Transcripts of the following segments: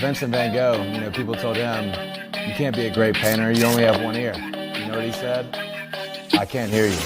Vincent Van Gogh, people told him, you can't be a great painter, you only have one ear. You know what he said? I can't hear you.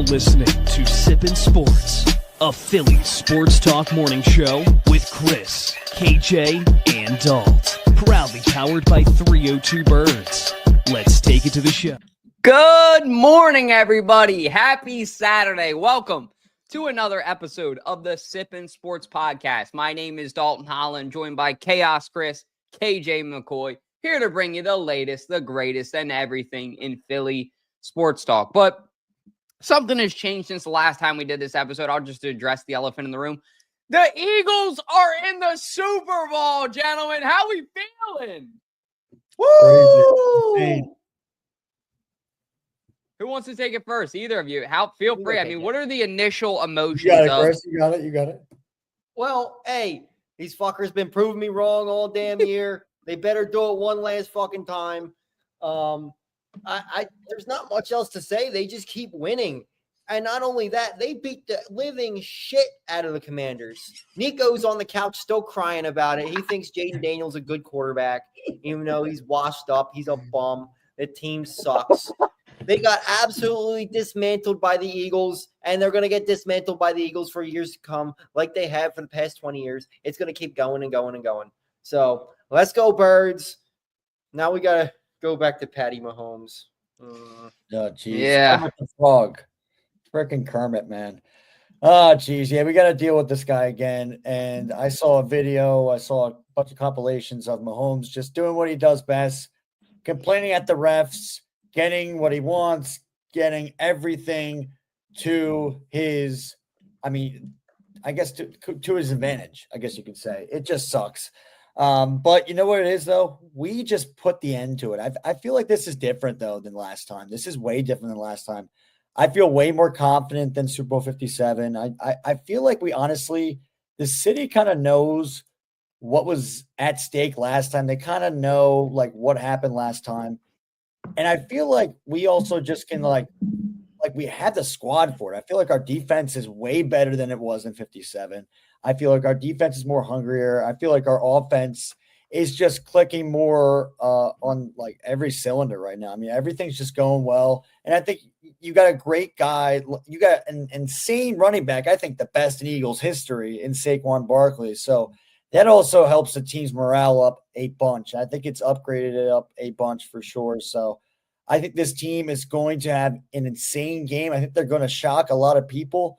Listening to Sippin' Sports, a Philly sports talk morning show with Chris, KJ, and Dalt. Proudly powered by 302 Birds. Let's take it to the show. Good morning, everybody. Happy Saturday. Welcome to another episode of the Sippin' Sports Podcast. My name is Dalton Holland, joined by Chaos Chris, KJ McCoy, here to bring you the latest, the greatest, and everything in Philly sports talk. But something has changed since the last time we did this episode. I'll just address the elephant in the room. The Eagles are in the Super Bowl, gentlemen. How we feeling? Woo! Who wants to take it first? Either of you. Feel free. I mean, what are the initial emotions? You got it, Chris. You got it. Well, hey, these fuckers been proving me wrong all damn year. They better do it one last fucking time. There's not much else to say. They just keep winning. And not only that, they beat the living shit out of the Commanders. Nico's on the couch still crying about it. He thinks Jaden Daniels a good quarterback, even though he's washed up. He's a bum. The team sucks. They got absolutely dismantled by the Eagles, and they're going to get dismantled by the Eagles for years to come, like they have for the past 20 years. It's going to keep going and going and going. So let's go, Birds. Now we got to go back to Patty Mahomes. Oh, geez. Yeah. Frog. Freaking Kermit, man. Oh, geez. Yeah, we got to deal with this guy again. And I saw a video. I saw a bunch of compilations of Mahomes just doing what he does best, complaining at the refs, getting what he wants, getting everything to his, I guess to his advantage, I guess you could say. It just sucks. But you know what it is, though? We just put the end to it. I feel like this is different, though, than last time. This is way different than last time. I feel way more confident than Super Bowl 57. I feel like we honestly, the city kind of knows what was at stake last time. They kind of know, like, what happened last time. And I feel like we also just can, like we had the squad for it. I feel like our defense is way better than it was in 57. I feel like our defense is more hungrier. I feel like our offense is just clicking more on like every cylinder right now. I mean, everything's just going well. And I think you got a great guy. You got an insane running back. I think the best in Eagles history in Saquon Barkley. So that also helps the team's morale up a bunch. I think it's upgraded it up a bunch for sure. So I think this team is going to have an insane game. I think they're going to shock a lot of people.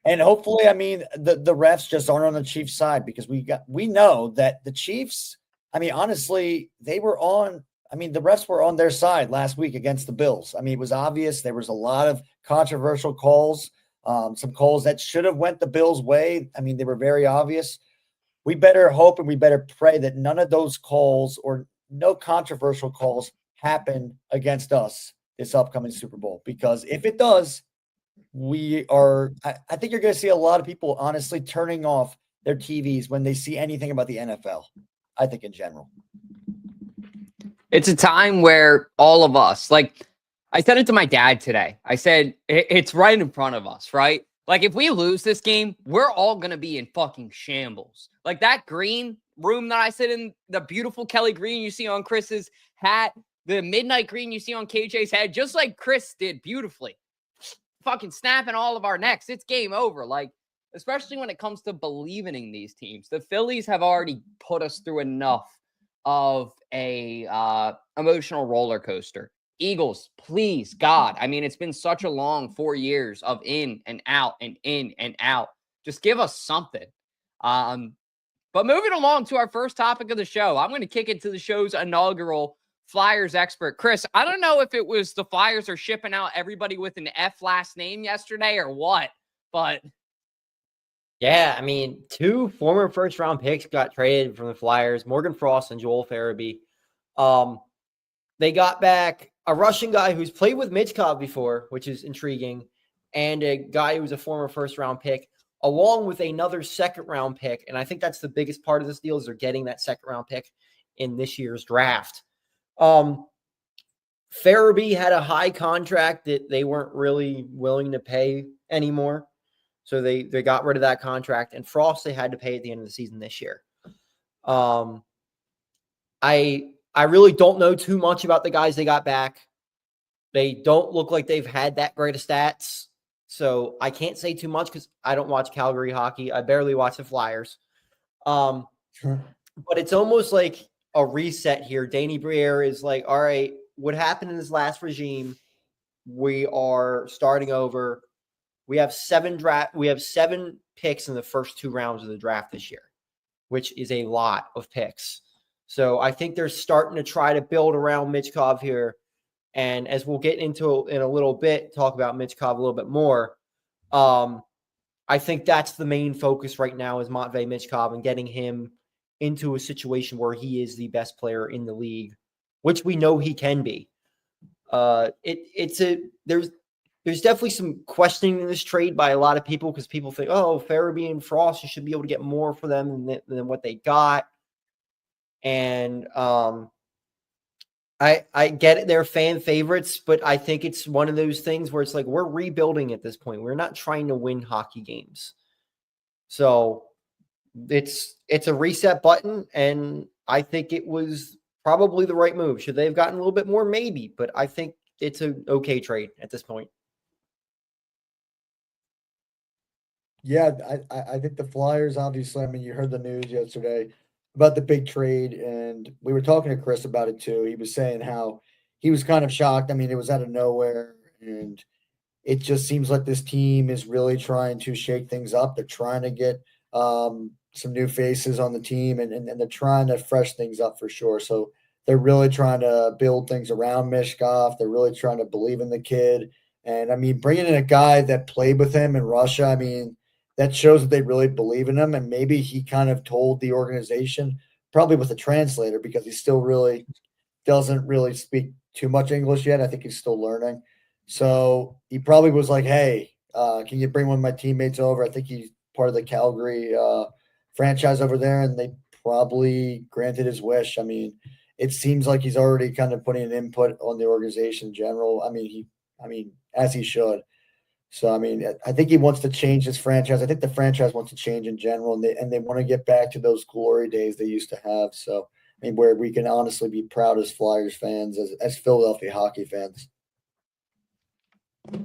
And hopefully, the refs just aren't on the Chiefs' side because we know that the Chiefs, honestly, the refs were on their side last week against the Bills. It was obvious. There was a lot of controversial calls, some calls that should have went the Bills' way. They were very obvious. We better hope and we better pray that none of those calls or no controversial calls happen against us this upcoming Super Bowl. Because if it does, I think you're going to see a lot of people honestly turning off their TVs when they see anything about the NFL, I think in general. It's a time where all of us, like I said it to my dad today. I said, it's right in front of us, right? Like if we lose this game, we're all going to be in fucking shambles. Like that green room that I sit in, the beautiful Kelly green you see on Chris's hat, the midnight green you see on KJ's head, just like Chris did beautifully. Fucking snapping all of our necks. It's game over. Like, especially when it comes to believing in these teams. The Phillies have already put us through enough of a emotional roller coaster Eagles, please, God. I mean, it's been such a long 4 years of in and out and in and out. Just give us something. But moving along to our first topic of the show, I'm going to kick it to the show's inaugural Flyers expert. Chris, I don't know if it was the Flyers are shipping out everybody with an F last name yesterday or what, but Yeah, I mean, 2 former first-round picks got traded from the Flyers, Morgan Frost and Joel Farabee. They got back a Russian guy who's played with Michkov before, which is intriguing, and a guy who's a former first-round pick, along with another second-round pick. And I think that's the biggest part of this deal is they're getting that second-round pick in this year's draft. Farabee had a high contract that they weren't really willing to pay anymore. So they got rid of that contract, and Frost they had to pay at the end of the season this year. I really don't know too much about the guys they got back. They don't look like they've had that great of stats. So I can't say too much because I don't watch Calgary hockey. I barely watch the Flyers. But it's almost like a reset here. Danny Briere is like, all right, what happened in this last regime? We are starting over. We have 7 picks in the first 2 rounds of the draft this year, which is a lot of picks. So I think they're starting to try to build around Michkov here. And as we'll get into in a little bit, talk about Michkov a little bit more. I think that's the main focus right now is Matvei Michkov and getting him into a situation where he is the best player in the league, which we know he can be. There's definitely some questioning in this trade by a lot of people because people think, oh, Farabee and Frost, you should be able to get more for them than what they got. And I get it, they're fan favorites, but I think it's one of those things where it's like we're rebuilding at this point. We're not trying to win hockey games. So it's a reset button, and I think it was probably the right move. Should they have gotten a little bit more? Maybe, but I think it's an okay trade at this point. Yeah, I think the Flyers, obviously, I mean, you heard the news yesterday about the big trade, and we were talking to Chris about it too. He was saying how he was kind of shocked. I mean, it was out of nowhere, and it just seems like this team is really trying to shake things up. They're trying to get some new faces on the team, and they're trying to fresh things up for sure. So they're really trying to build things around Michkov. They're really trying to believe in the kid. And, I mean, bringing in a guy that played with him in Russia, I mean, that shows that they really believe in him. And maybe he kind of told the organization, probably with a translator, because he still really doesn't really speak too much English yet. I think he's still learning. So he probably was like, hey, can you bring one of my teammates over? I think he's part of the Calgary franchise over there, and they probably granted his wish. I mean, it seems like he's already kind of putting an input on the organization in general. I mean, as he should. So, I mean, I think he wants to change his franchise. I think the franchise wants to change in general, and they want to get back to those glory days they used to have. So, I mean, where we can honestly be proud as Flyers fans, as Philadelphia hockey fans.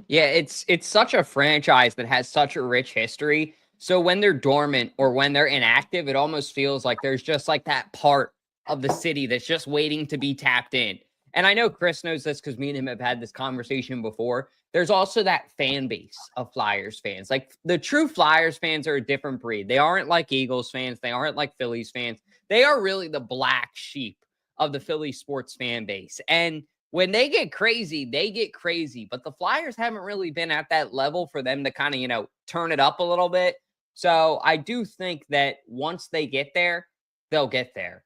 Yeah, it's such a franchise that has such a rich history. So when they're dormant or when they're inactive, it almost feels like there's just like that part of the city that's just waiting to be tapped in. And I know Chris knows this because me and him have had this conversation before. There's also that fan base of Flyers fans. Like the true Flyers fans are a different breed. They aren't like Eagles fans. They aren't like Phillies fans. They are really the black sheep of the Philly sports fan base. And when they get crazy, they get crazy. But the Flyers haven't really been at that level for them to kind of, turn it up a little bit. So I do think that once they get there, they'll get there.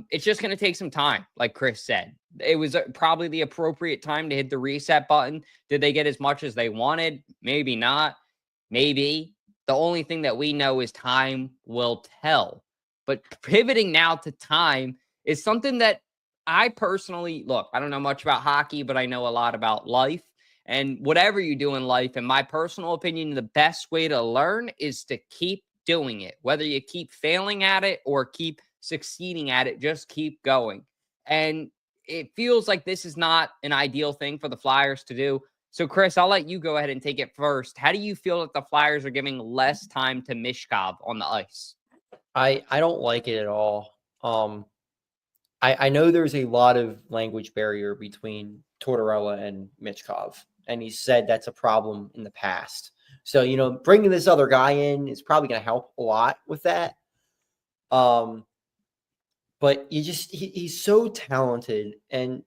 It's just going to take some time, like Chris said. It was probably the appropriate time to hit the reset button. Did they get as much as they wanted? Maybe not. Maybe. The only thing that we know is time will tell. But pivoting now to time is something that I personally, look, I don't know much about hockey, but I know a lot about life. And whatever you do in life, in my personal opinion, the best way to learn is to keep doing it. Whether you keep failing at it or keep succeeding at it, just keep going. And it feels like this is not an ideal thing for the Flyers to do. So, Chris, I'll let you go ahead and take it first. How do you feel that the Flyers are giving less time to Michkov on the ice? I don't like it at all. I know there's a lot of language barrier between Tortorella and Michkov. And he said that's a problem in the past. So, you know, bringing this other guy in is probably going to help a lot with that. But he's so talented, and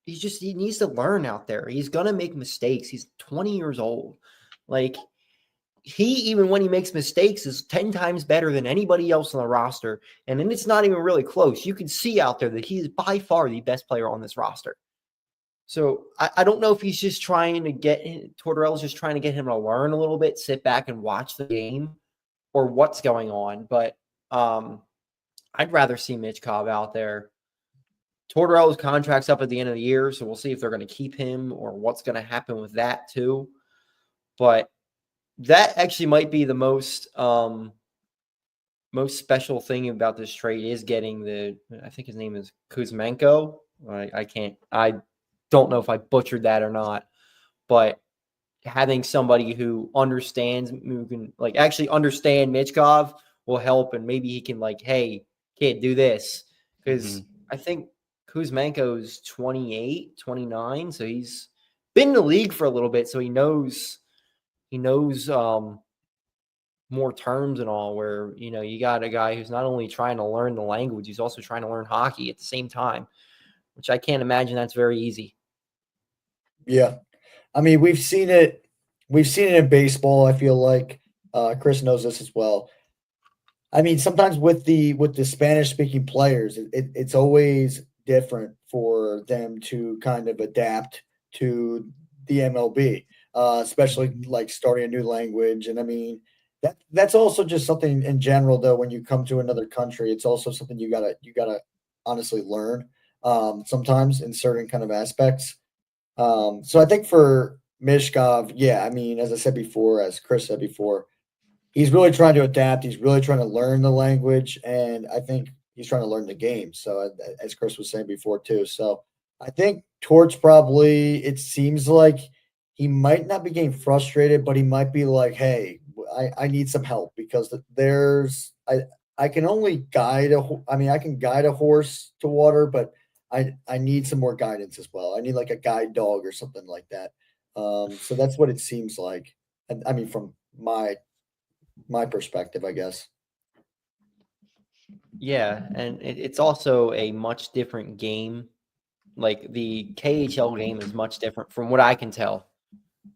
he needs to learn out there. He's going to make mistakes. He's 20 years old. Like, even when he makes mistakes, is 10 times better than anybody else on the roster. And then it's not even really close. You can see out there that he is by far the best player on this roster. So I don't know if he's just trying to Tortorella's just trying to get him to learn a little bit, sit back and watch the game, or what's going on. But I'd rather see Michkov out there. Tortorella's contract's up at the end of the year, so we'll see if they're going to keep him or what's going to happen with that too. But that actually might be the most special thing about this trade is getting I think his name is Kuzmenko. I don't know if I butchered that or not, but having somebody who understands, who can like actually understand Michkov will help, and maybe he can like, hey, kid, do this. Because I think Kuzmenko's 28, 29, so he's been in the league for a little bit, so he knows more terms and all, where, you know, you got a guy who's not only trying to learn the language, he's also trying to learn hockey at the same time, which I can't imagine that's very easy. Yeah. I mean, we've seen it in baseball. I feel like Chris knows this as well. I mean, sometimes with the Spanish speaking players, it's always different for them to kind of adapt to the MLB, especially like starting a new language. And I mean, that's also just something in general, though, when you come to another country, it's also something you gotta honestly learn sometimes in certain kind of aspects. So I think for Michkov, yeah, I mean, as I said before, as Chris said before, he's really trying to adapt. He's really trying to learn the language, and I think he's trying to learn the game. So as Chris was saying before too. So I think Torch probably, it seems like he might not be getting frustrated, but he might be like, hey, I need some help, because I can only guide I can guide a horse to water, but I need some more guidance as well. I need like a guide dog or something like that. So that's what it seems like. And I mean, from my perspective, I guess. Yeah, and it's also a much different game. Like the KHL game is much different from what I can tell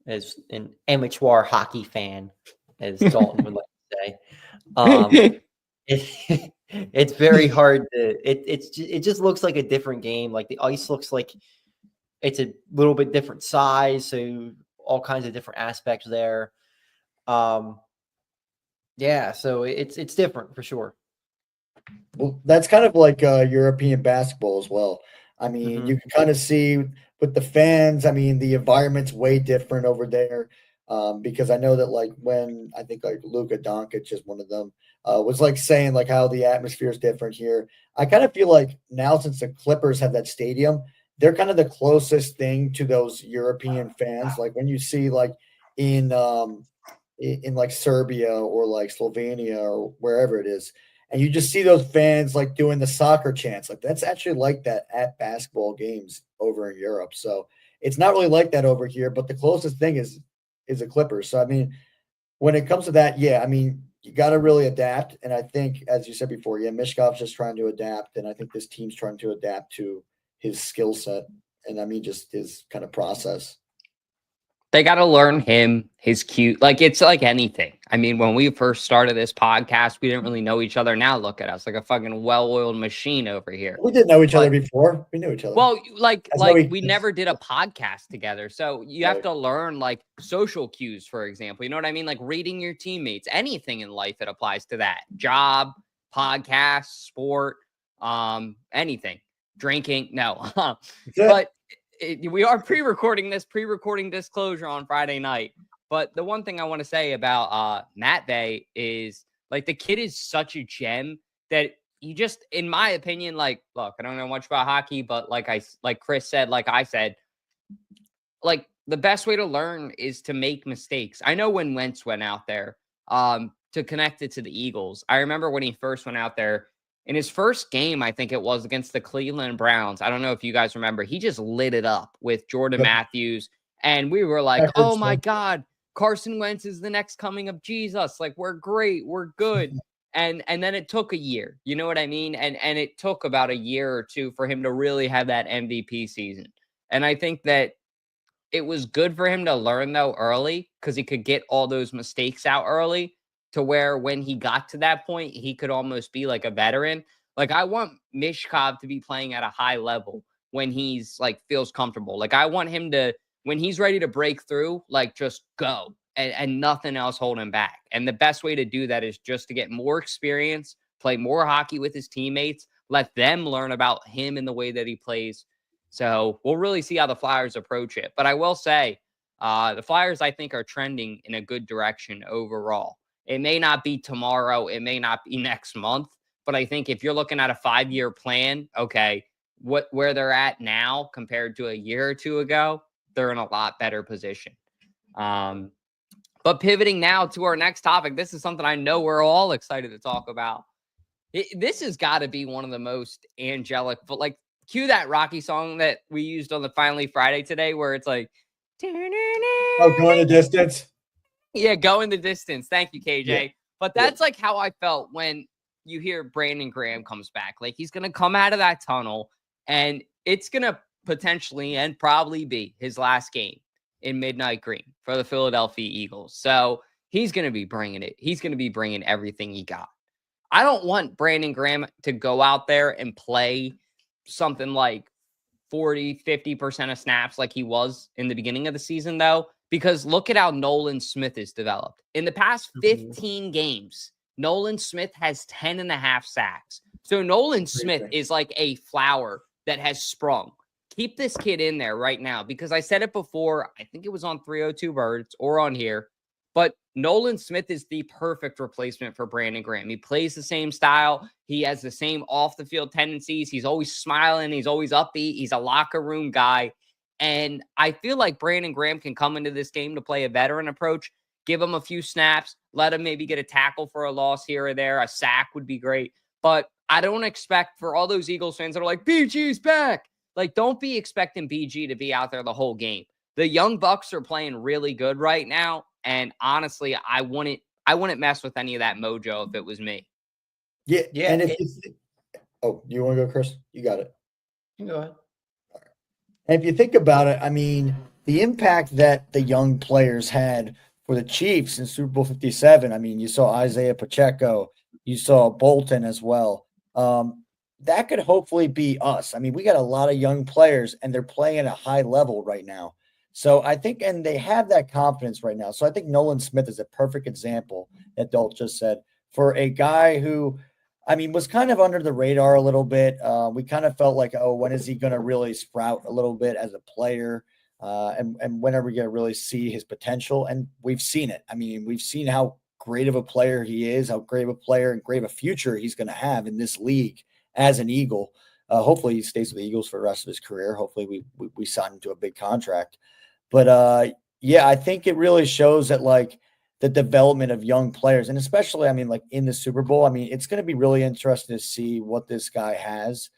as an amateur hockey fan, as Dalton would like to say. It's very hard to it just looks like a different game. Like the ice looks like it's a little bit different size, so all kinds of different aspects there. Yeah, so it's different for sure. Well, that's kind of like European basketball as well. I mean, you can kind of see with the fans, I mean, the environment's way different over there. Because I know that like when I think like Luka Doncic is one of them, was like saying like how the atmosphere is different here. I kind of feel like now, since the Clippers have that stadium, they're kind of the closest thing to those European fans. Like when you see like in like Serbia or like Slovenia or wherever it is, and you just see those fans like doing the soccer chants. Like that's actually like that at basketball games over in Europe. So it's not really like that over here, but the closest thing is the Clippers. So I mean, when it comes to that, yeah, I mean, you got to really adapt. And I think, as you said before, yeah, Mishkov's just trying to adapt, and I think this team's trying to adapt to his skill set, and I mean, just his kind of process. They got to learn him, his cute. Like, it's like anything. I mean, when we first started this podcast, we didn't really know each other. Now look at us, like a fucking well-oiled machine over here. We didn't know each other before. We knew each other. Well, like we never did a podcast together. So you have to learn like social cues, for example. You know what I mean? Like reading your teammates, anything in life that applies to that. Job, podcast, sport, anything. Drinking. No. But we are pre-recording disclosure on Friday night. But the one thing I want to say about Matvei is like the kid is such a gem that you just, in my opinion, like, look, I don't know much about hockey, but like Chris said, like I said, like the best way to learn is to make mistakes. I know when Wentz went out there to connect it to the Eagles. I remember when he first went out there In his first game, I think it was against the Cleveland Browns. I don't know if you guys remember. He just lit it up with Jordan Matthews. And we were like, oh my God, Carson Wentz is the next coming of Jesus. Like, we're great. We're good. And then it took a year. You know what I mean? And it took about a year or two for him to really have that MVP season. And I think that it was good for him to learn, though, early, because he could get all those mistakes out early, to where when he got to that point, he could almost be like a veteran. Like, I want Michkov to be playing at a high level when he's like feels comfortable. Like, I want him to, when he's ready to break through, like, just go and nothing else hold him back. And the best way to do that is just to get more experience, play more hockey with his teammates, let them learn about him and the way that he plays. So we'll really see how the Flyers approach it. But I will say, the Flyers, I think, are trending in a good direction overall. It may not be tomorrow. It may not be next month. But I think if you're looking at a 5-year plan, okay, where they're at now compared to a year or two ago, they're in a lot better position. But pivoting now to our next topic, this is something I know we're all excited to talk about. This has got to be one of the most angelic, but like, cue that Rocky song that we used on the Finally Friday today, where it's like, oh, going the distance. Yeah, going the distance. Thank you, KJ. Yeah. But that's like how I felt when you hear Brandon Graham comes back. Like, he's going to come out of that tunnel, and it's going to potentially and probably be his last game in Midnight Green for the Philadelphia Eagles. So he's going to be bringing it. He's going to be bringing everything he got. I don't want Brandon Graham to go out there and play something like 40, 50% of snaps like he was in the beginning of the season, though, because look at how Nolan Smith is developed. In the past 15 games, Nolan Smith has 10.5 sacks. So Nolan Smith is like a flower that has sprung. Keep this kid in there right now, because I said it before. I think it was on 302 Birds or on here, but Nolan Smith is the perfect replacement for Brandon Graham. He plays the same style. He has the same off-the-field tendencies. He's always smiling. He's always upbeat. He's a locker room guy. And I feel like Brandon Graham can come into this game to play a veteran approach, give him a few snaps, let him maybe get a tackle for a loss here or there. A sack would be great. But I don't expect, for all those Eagles fans that are like, BG's back, like, don't be expecting BG to be out there the whole game. The Young Bucks are playing really good right now. And honestly, I wouldn't mess with any of that mojo if it was me. Yeah. And if you want to go, Chris? You got it. You go ahead. And if you think about it, I mean, the impact that the young players had for the Chiefs in Super Bowl 57, I mean, you saw Isaiah Pacheco, you saw Bolton as well. That could hopefully be us. I mean, we got a lot of young players, and they're playing at a high level right now. So I think, and they have that confidence right now. So I think Nolan Smith is a perfect example that Dalton just said, for a guy who, I mean, was kind of under the radar a little bit. We kind of felt like, oh, when is he going to really sprout a little bit as a player? And when are we going to really see his potential? And we've seen it. I mean, we've seen how great of a player he is, how great of a player and great of a future he's going to have in this league as an Eagle. Hopefully he stays with the Eagles for the rest of his career. Hopefully we sign him to a big contract. But yeah, I think it really shows that, like, the development of young players, and especially, I mean, like in the Super Bowl, I mean, it's going to be really interesting to see what this guy has.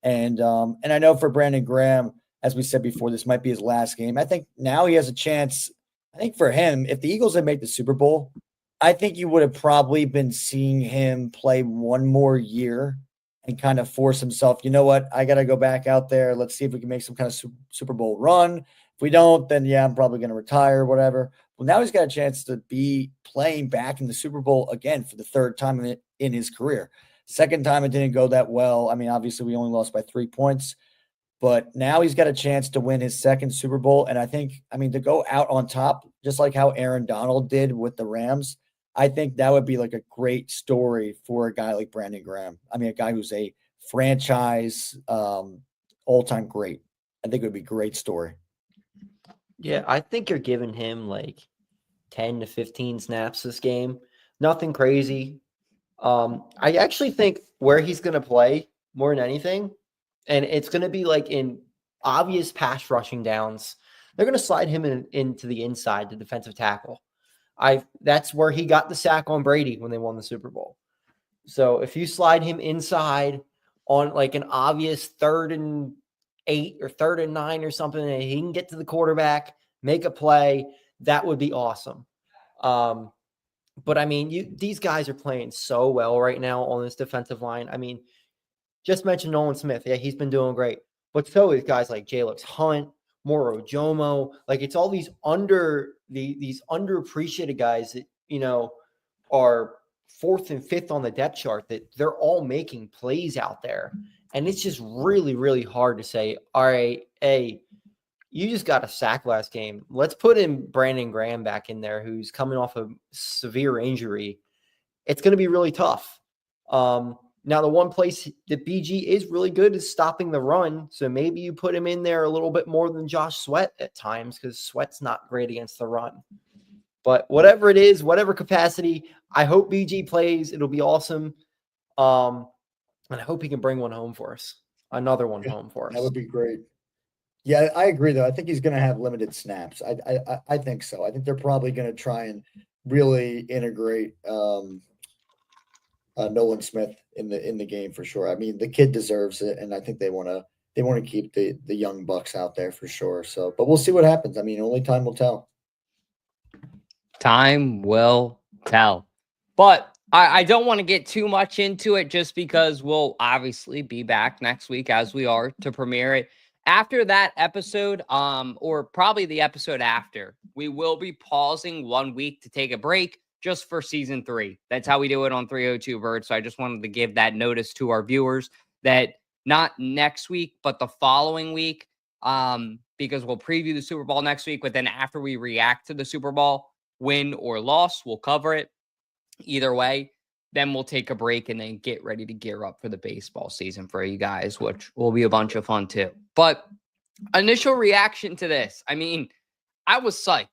And I know for Brandon Graham, as we said before, this might be his last game. I think now he has a chance. I think for him, if the Eagles had made the Super Bowl, I think you would have probably been seeing him play one more year and kind of force himself, you know what, I got to go back out there. Let's see if we can make some kind of Super Bowl run. If we don't, then yeah, I'm probably going to retire, whatever. Well, now he's got a chance to be playing back in the Super Bowl again for the third time in his career. Second time it didn't go that well. I mean, obviously we only lost by 3 points, but now he's got a chance to win his second Super Bowl. And I think, I mean, to go out on top, just like how Aaron Donald did with the Rams, I think that would be like a great story for a guy like Brandon Graham. I mean, a guy who's a franchise all-time great. I think it would be a great story. Yeah, I think you're giving him like 10 to 15 snaps this game. Nothing crazy. I actually think where he's going to play more than anything, and it's going to be like in obvious pass rushing downs, they're going to slide him into the inside, the defensive tackle. That's where he got the sack on Brady when they won the Super Bowl. So if you slide him inside on like an obvious 3rd and 8 or 3rd and 9 or something, and he can get to the quarterback, make a play, that would be awesome. But I mean, these guys are playing so well right now on this defensive line. I mean, just mentioned Nolan Smith. Yeah, he's been doing great. But so is guys like Jalix Hunt, Moro Jomo. Like it's all these underappreciated guys that, are 4th and 5th on the depth chart, that they're all making plays out there. And it's just really, really hard to say, all right, hey, you just got a sack last game. Let's put in Brandon Graham back in there, who's coming off a severe injury. It's going to be really tough. Now, the one place that BG is really good is stopping the run. So maybe you put him in there a little bit more than Josh Sweat at times, because Sweat's not great against the run. But whatever it is, whatever capacity, I hope BG plays. It'll be awesome. And I hope he can bring one home for us. Another one home for us. That would be great. Yeah, I agree, though. I think he's going to have limited snaps. I think so. I think they're probably going to try and really integrate Nolan Smith in the game for sure. I mean, the kid deserves it, and I think they want to keep the young bucks out there for sure. So, but we'll see what happens. I mean, only time will tell. Time will tell. But I don't want to get too much into it, just because we'll obviously be back next week, as we are, to premiere it. After that episode, or probably the episode after, we will be pausing 1 week to take a break just for season 3. That's how we do it on 302 Birds. So I just wanted to give that notice to our viewers that not next week, but the following week, because we'll preview the Super Bowl next week. But then after we react to the Super Bowl, win or loss, we'll cover it either way. Then we'll take a break and then get ready to gear up for the baseball season for you guys, which will be a bunch of fun too. But initial reaction to this, I mean, I was psyched.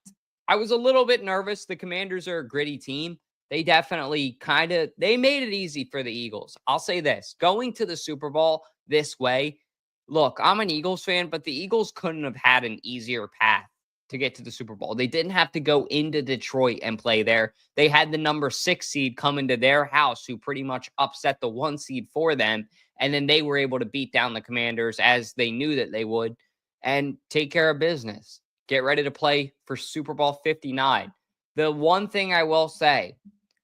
I was a little bit nervous. The Commanders are a gritty team. They definitely they made it easy for the Eagles. I'll say this, going to the Super Bowl this way, look, I'm an Eagles fan, but the Eagles couldn't have had an easier path to get to the Super Bowl. They didn't have to go into Detroit and play there. They had the number 6 seed come into their house, who pretty much upset the 1 seed for them. And then they were able to beat down the Commanders, as they knew that they would, and take care of business. Get ready to play for Super Bowl 59. The one thing I will say,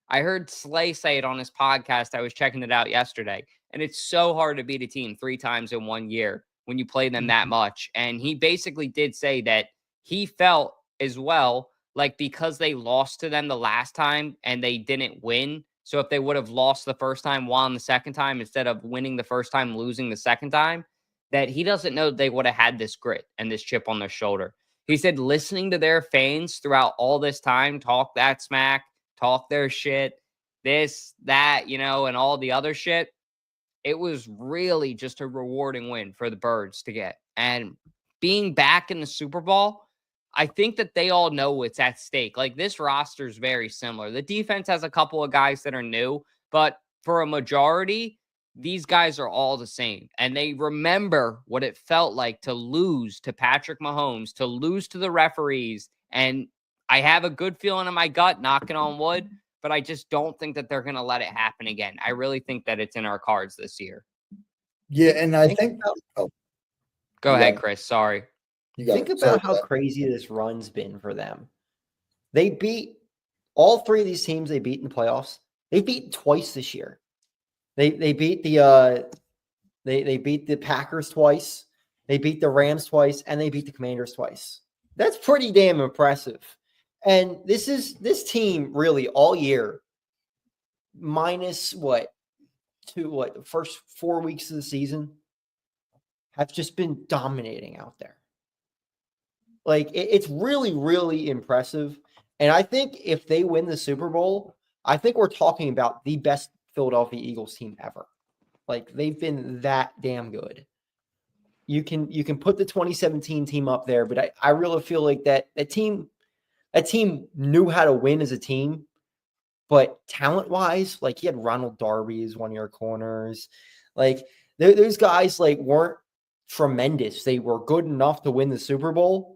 I heard Slay say it on his podcast. I was checking it out yesterday, and it's so hard to beat a team 3 times in 1 year when you play them that much. And he basically did say that he felt as well, like, because they lost to them the last time and they didn't win. So if they would have lost the first time, won the second time, instead of winning the first time, losing the second time, that he doesn't know they would have had this grit and this chip on their shoulder. He said listening to their fans throughout all this time talk that smack, talk their shit, this, that, and all the other shit, it was really just a rewarding win for the Birds to get. And being back in the Super Bowl, I think that they all know what's at stake. Like, this roster is very similar. The defense has a couple of guys that are new, but for a majority, these guys are all the same. And they remember what it felt like to lose to Patrick Mahomes, to lose to the referees. And I have a good feeling in my gut, knocking on wood, but I just don't think that they're going to let it happen again. I really think that it's in our cards this year. Yeah, and I think Go ahead, Chris. Sorry. Think about how crazy this run's been for them. They beat all 3 of these teams they beat in the playoffs. They beat twice this year. They beat they beat the Packers twice. They beat the Rams twice, and they beat the Commanders twice. That's pretty damn impressive. And this team really all year, minus the first 4 weeks of the season, have just been dominating out there. Like, it's really, really impressive. And I think if they win the Super Bowl, I think we're talking about the best Philadelphia Eagles team ever. Like, they've been that damn good. You can put the 2017 team up there, but I really feel like that team knew how to win as a team. But talent-wise, like, you had Ronald Darby as one of your corners. Like, those guys, like, weren't tremendous. They were good enough to win the Super Bowl.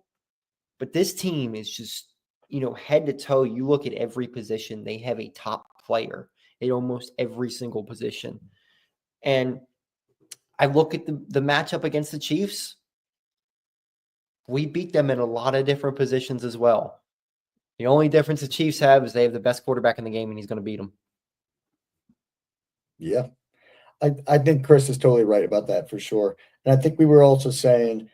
But this team is just, head to toe. You look at every position, they have a top player. at almost every single position. And I look at the matchup against the Chiefs. We beat them in a lot of different positions as well. The only difference the Chiefs have is they have the best quarterback in the game, and he's going to beat them. Yeah. I think Chris is totally right about that for sure. And I think we were also saying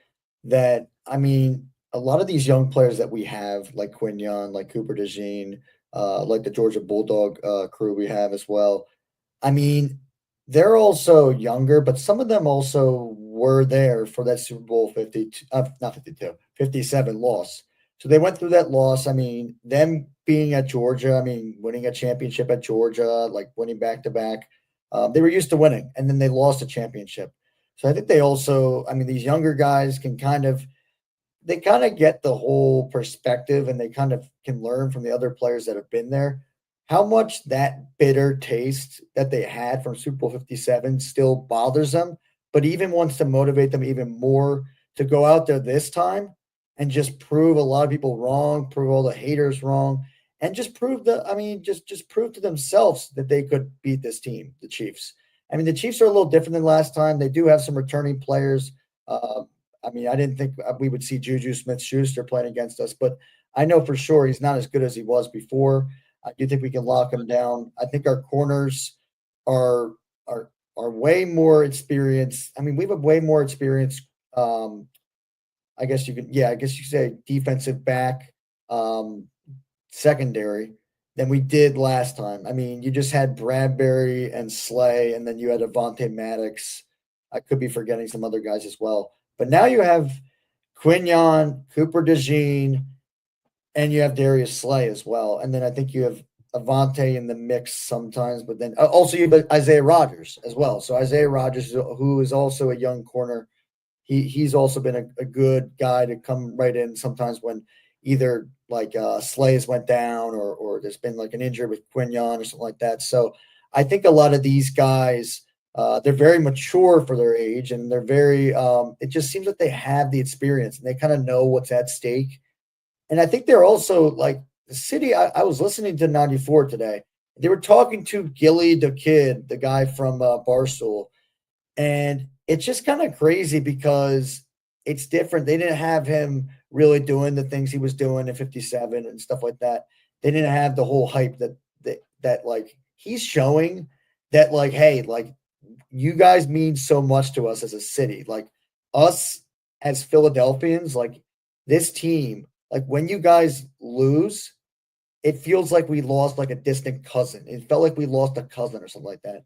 that, I mean, a lot of these young players that we have, like Quinyon, like Cooper DeJean, like the Georgia Bulldog crew we have as well. I mean, they're also younger, but some of them also were there for that Super Bowl 52, not 52, 57 loss. So they went through that loss. I mean, them being at Georgia, I mean, winning a championship at Georgia, like winning back to back, they were used to winning, and then they lost a championship. So I think they also, I mean, these younger guys can they kind of get the whole perspective, and they kind of can learn from the other players that have been there. How much that bitter taste that they had from Super Bowl 57 still bothers them, but even wants to motivate them even more to go out there this time and just prove a lot of people wrong, prove all the haters wrong, and just prove just prove to themselves that they could beat this team, the Chiefs. I mean, the Chiefs are a little different than last time. They do have some returning players. I mean, I didn't think we would see Juju Smith-Schuster playing against us, but I know for sure he's not as good as he was before. I do think we can lock him down. I think our corners are way more experienced. I mean, we have a way more experienced. I guess you could say defensive back, secondary than we did last time. I mean, you just had Bradbury and Slay, and then you had Avonte Maddox. I could be forgetting some other guys as well, but now you have Quinyon, Cooper DeJean, and you have Darius Slay as well. And then I think you have Avonte in the mix sometimes, but then also you have Isaiah Rodgers as well. So Isaiah Rodgers, who is also a young corner, he's also been a good guy to come right in sometimes when either like Slays went down or there's been like an injury with Quinyon or something like that. So I think a lot of these guys, they're very mature for their age, and they're very it just seems that they have the experience and they kind of know what's at stake. And I think they're also like the city. I was listening to 94 today. They were talking to Gilly the Kid, the guy from Barstool. And it's just kind of crazy because it's different. They didn't have him really doing the things he was doing in 57 and stuff like that. They didn't have the whole hype that like he's showing that like, hey, like you guys mean so much to us as a city. Like us as Philadelphians, like this team, like when you guys lose, it feels like we lost like a distant cousin. It felt like we lost a cousin or something like that.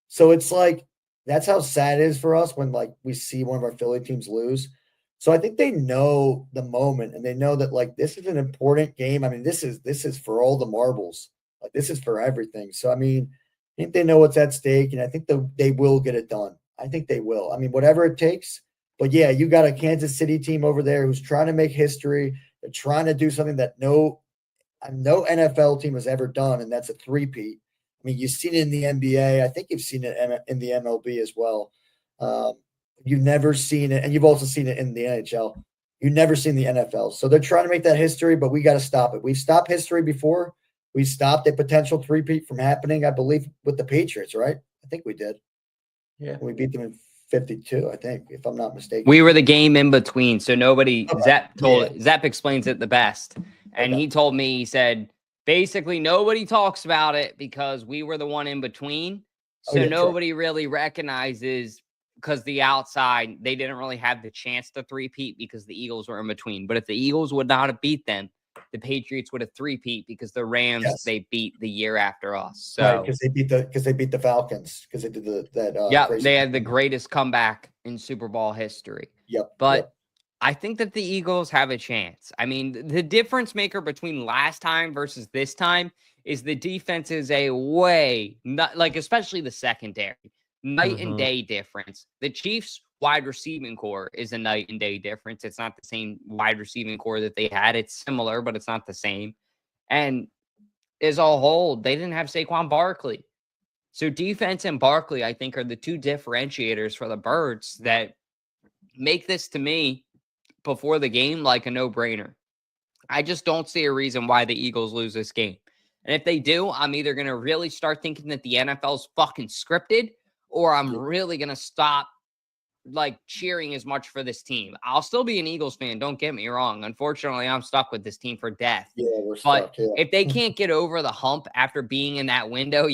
So it's like, that's how sad it is for us when like we see one of our Philly teams lose. So I think they know the moment, and they know that like this is an important game. I mean, this is for all the marbles. Like this is for everything. So I mean, I think they know what's at stake, and I think they will get it done. I think they will. I mean, whatever it takes. But yeah, you got a Kansas City team over there who's trying to make history. They're trying to do something that no NFL team has ever done, and that's a three-peat. I mean, you've seen it in the NBA. I think you've seen it in the MLB as well. You've never seen it, and you've also seen it in the NHL. You've never seen the NFL. So they're trying to make that history, but we got to stop it. We've stopped history before. We stopped a potential three-peat from happening, I believe, with the Patriots, right? I think we did. Yeah. We beat them in 52, I think, if I'm not mistaken. We were the game in between, so nobody. Okay. Zep explains it the best, and he told me, he said, basically nobody talks about it because we were the one in between, so nobody really recognizes, because the outside they didn't really have the chance to three-peat because the Eagles were in between. But if the Eagles would not have beat them, the Patriots would have three-peat because the Rams they beat the year after us. So because they beat the Falcons, because they did they had the greatest comeback in Super Bowl history. But I think that the Eagles have a chance. I mean, the difference maker between last time versus this time is the defense is a way, especially the secondary, night and day difference. The Chiefs wide receiving core is a night and day difference. It's not the same wide receiving core that they had. It's similar, but it's not the same. And as a whole, they didn't have Saquon Barkley. So defense and Barkley, I think, are the two differentiators for the Birds that make this, to me, before the game, like a no-brainer. I just don't see a reason why the Eagles lose this game. And if they do, I'm either going to really start thinking that the NFL's fucking scripted, or I'm really going to stop like cheering as much for this team. I'll still be an Eagles fan. Don't get me wrong. Unfortunately, I'm stuck with this team for death. Yeah, we're But stuck. Yeah. if they can't get over the hump after being in that window,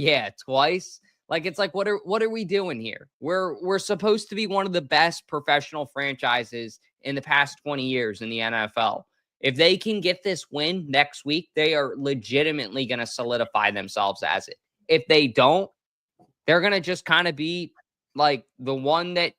twice, like it's like, what are we doing here? We're supposed to be one of the best professional franchises in the past 20 years in the NFL. If they can get this win next week, they are legitimately going to solidify themselves as it. If they don't, they're going to just kind of be like the one that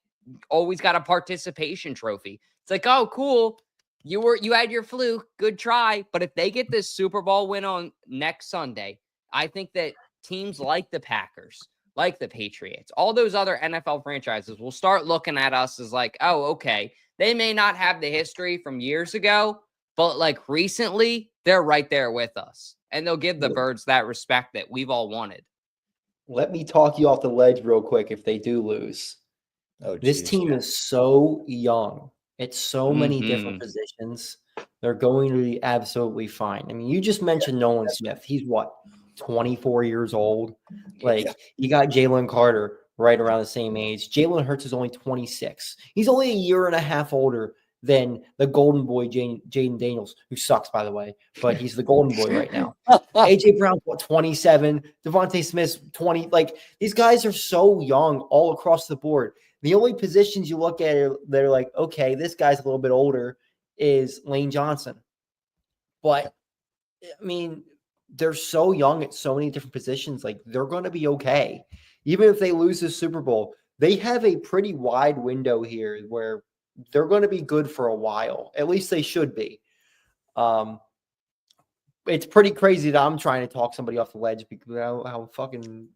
always got a participation trophy. It's like, oh, cool. You had your fluke. Good try. But if they get this Super Bowl win on next Sunday, I think that teams like the Packers, like the Patriots, all those other NFL franchises will start looking at us as like, oh, okay, they may not have the history from years ago, but like recently, they're right there with us. And they'll give the Birds that respect that we've all wanted. Let me talk you off the ledge real quick if they do lose. Oh, This geez. team is so young. It's so many different positions. They're going to be absolutely fine. I mean, you just mentioned Nolan Smith. He's what, 24 years old? Like, you got Jalen Carter right around the same age. Jalen Hurts is only 26. He's only a year and a half older than the golden boy, Jaden Daniels, who sucks, by the way, but he's the golden boy right now. AJ Brown, 27. Devontae Smith's 20. Like, these guys are so young all across the board. The only positions you look at they're like, okay, this guy's a little bit older is Lane Johnson. But, I mean, they're so young at so many different positions. Like, they're going to be okay. Even if they lose the Super Bowl, they have a pretty wide window here where they're going to be good for a while. At least they should be. It's pretty crazy that I'm trying to talk somebody off the ledge because of how fucking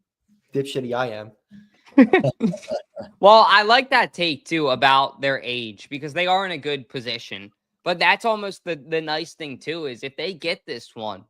dipshitty I am. Well, I like that take too about their age because they are in a good position. But that's almost the nice thing too is if they get this one,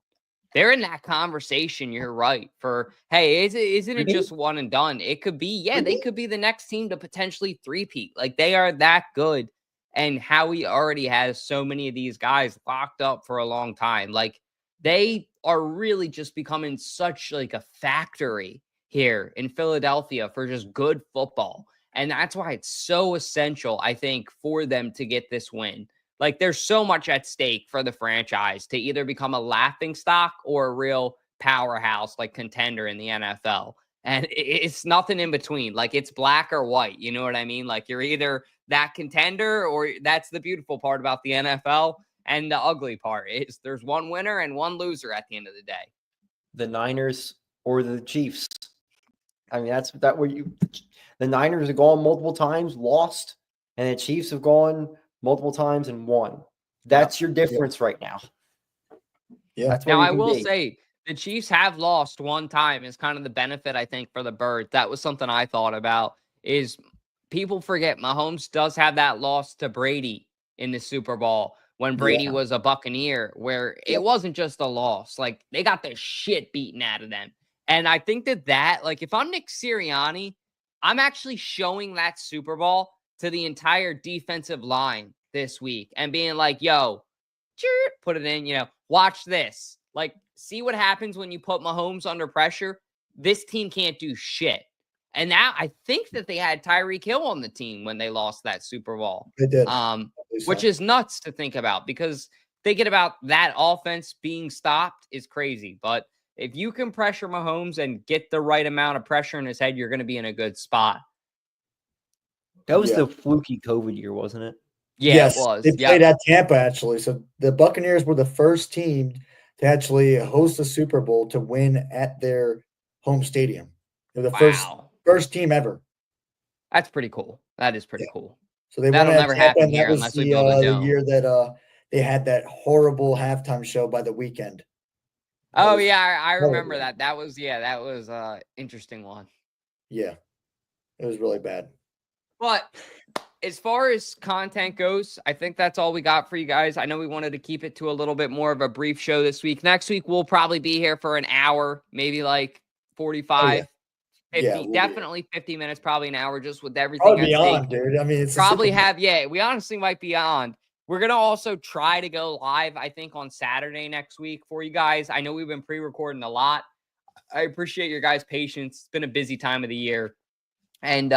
they're in that conversation. You're right. For hey, isn't it just one and done? It could be, they could be the next team to potentially three-peat. Like they are that good. And Howie already has so many of these guys locked up for a long time. Like they are really just becoming such like a factory here in Philadelphia for just good football. And that's why it's so essential, I think, for them to get this win. Like there's so much at stake for the franchise to either become a laughing stock or a real powerhouse, like contender in the NFL. And it's nothing in between. Like it's black or white. You know what I mean? Like you're either that contender or that's the beautiful part about the NFL. And the ugly part is there's one winner and one loser at the end of the day. The Niners or the Chiefs. I mean, that's where the Niners have gone multiple times, lost, and the Chiefs have gone multiple times and won. That's your difference right now. Yeah. That's now I will say the Chiefs have lost one time is kind of the benefit, I think, for the Birds. That was something I thought about is people forget Mahomes does have that loss to Brady in the Super Bowl when Brady was a Buccaneer, where it wasn't just a loss. Like they got the shit beaten out of them. And I think that like if I'm Nick Sirianni, I'm actually showing that Super Bowl to the entire defensive line this week and being like, yo, put it in, watch this. Like, see what happens when you put Mahomes under pressure. This team can't do shit. And now I think that they had Tyreek Hill on the team when they lost that Super Bowl. They did. Which is nuts to think about because thinking about that offense being stopped is crazy. But if you can pressure Mahomes and get the right amount of pressure in his head, you're going to be in a good spot. That was the fluky COVID year, wasn't it? Yeah, yes, it was. They played at Tampa, actually. So the Buccaneers were the first team to actually host a Super Bowl to win at their home stadium. They're the first team ever. That's pretty cool. That is pretty cool. So they That'll won never happen here unless we build a dome. The year that they had that horrible halftime show by the weekend. Oh yeah, I remember that. That was interesting one. Yeah, it was really bad. But as far as content goes, I think that's all we got for you guys. I know we wanted to keep it to a little bit more of a brief show this week. Next week, we'll probably be here for an hour, maybe like 45, 50, definitely 50 minutes, probably an hour, just with everything. Probably beyond, dude. I mean, it's probably have, we honestly might be on. We're going to also try to go live, I think, on Saturday next week for you guys. I know we've been pre-recording a lot. I appreciate your guys' patience. It's been a busy time of the year. And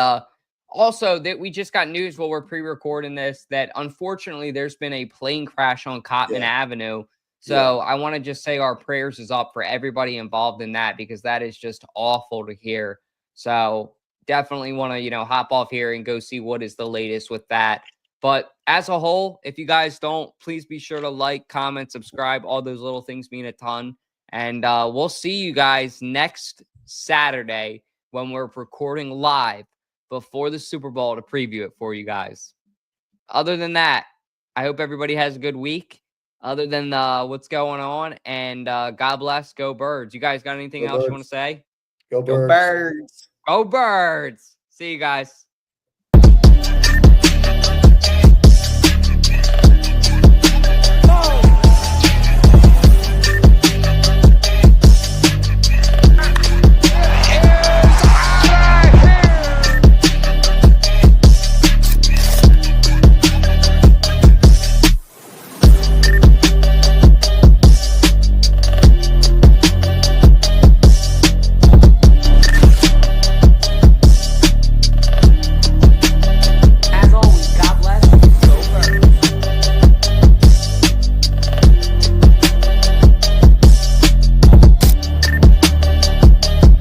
also that we just got news while we're pre-recording this that unfortunately there's been a plane crash on Cotman Avenue. So I want to just say our prayers is up for everybody involved in that, because that is just awful to hear. So definitely want to, hop off here and go see what is the latest with that. But as a whole, if you guys don't, please be sure to like, comment, subscribe. All those little things mean a ton. And we'll see you guys next Saturday when we're recording live before the Super Bowl to preview it for you guys. Other than that, I hope everybody has a good week other than what's going on. And God bless. Go Birds. You guys got anything else you want to say? Go Go Birds. Birds. Go Birds. See you guys.